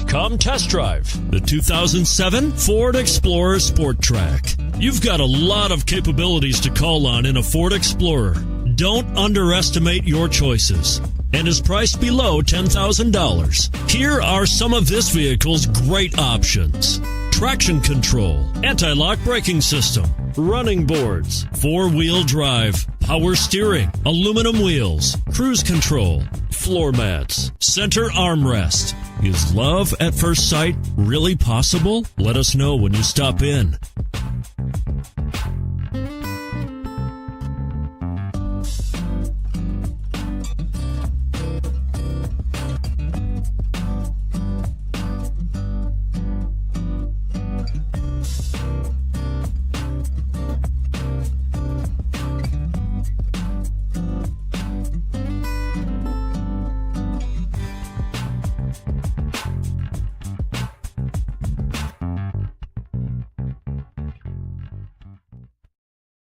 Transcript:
Come test drive the 2007 Ford Explorer Sport Trac. You've got a lot of capabilities to call on in a Ford Explorer. Don't underestimate your choices, and is priced below $10,000. Here are some of this vehicle's great options: traction control, anti-lock braking system, running boards, four-wheel drive, power steering, aluminum wheels, cruise control, floor mats, center armrest. Is love at first sight really possible? Let us know when you stop in.